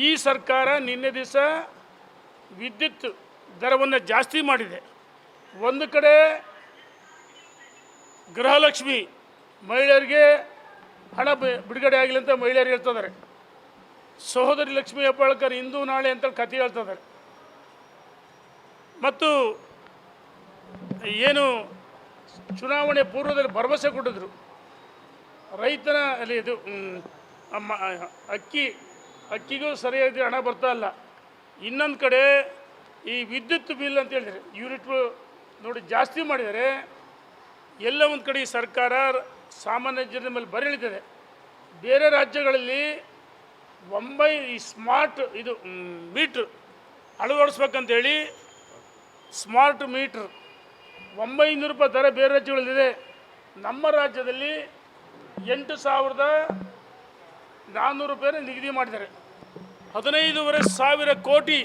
ಈ ಸರ್ಕಾರ ನಿನ್ನೆ ದಿವಸ ವಿದ್ಯುತ್ ದರವನ್ನು ಜಾಸ್ತಿ ಮಾಡಿದೆ. ಒಂದು ಕಡೆ ಗೃಹಲಕ್ಷ್ಮಿ ಮಹಿಳೆಯರಿಗೆ ಹಣ ಬಿಡುಗಡೆ ಆಗಿಲ್ಲ ಅಂತ ಮಹಿಳೆಯರು ಹೇಳ್ತಿದ್ದಾರೆ. ಸಹೋದರಿ ಲಕ್ಷ್ಮೀ ಹೆಬ್ಬಾಳ್ಕರ್ ಇಂದು ನಾಳೆ ಅಂತ ಕಥೆ ಹೇಳ್ತಿದ್ದಾರೆ. ಮತ್ತು ಏನು ಚುನಾವಣೆ ಪೂರ್ವದಲ್ಲಿ ಭರವಸೆ ಕೊಟ್ಟಿದ್ರು, ರೈತನ ಅಲ್ಲಿ ಇದು ಅಕ್ಕಿಗೂ ಸರಿಯಾಗಿ ಹಣ ಬರ್ತಾ ಇಲ್ಲ. ಇನ್ನೊಂದು ಕಡೆ ಈ ವಿದ್ಯುತ್ ಬಿಲ್ ಅಂತ ಹೇಳಿದರೆ ಯೂನಿಟ್ ನೋಡಿ ಜಾಸ್ತಿ ಮಾಡಿದರೆ. ಎಲ್ಲ ಒಂದು ಕಡೆ ಈ ಸರ್ಕಾರ ಸಾಮಾನ್ಯ ಜನರ ಮೇಲೆ ಬರೆಳಿತದೆ. ಬೇರೆ ರಾಜ್ಯಗಳಲ್ಲಿ ಈ ಸ್ಮಾರ್ಟ್ ಇದು ಮೀಟ್ರ್ ಅಳವಡಿಸ್ಬೇಕಂತೇಳಿ ಸ್ಮಾರ್ಟ್ ಮೀಟ್ರ್ 900 ರೂಪಾಯಿ ದರ ಬೇರೆ ರಾಜ್ಯಗಳಲ್ಲಿದೆ. ನಮ್ಮ ರಾಜ್ಯದಲ್ಲಿ 8,400 ರೂಪಾಯಿನ ನಿಗದಿ ಮಾಡಿದ್ದಾರೆ. 15,500 ಕೋಟಿ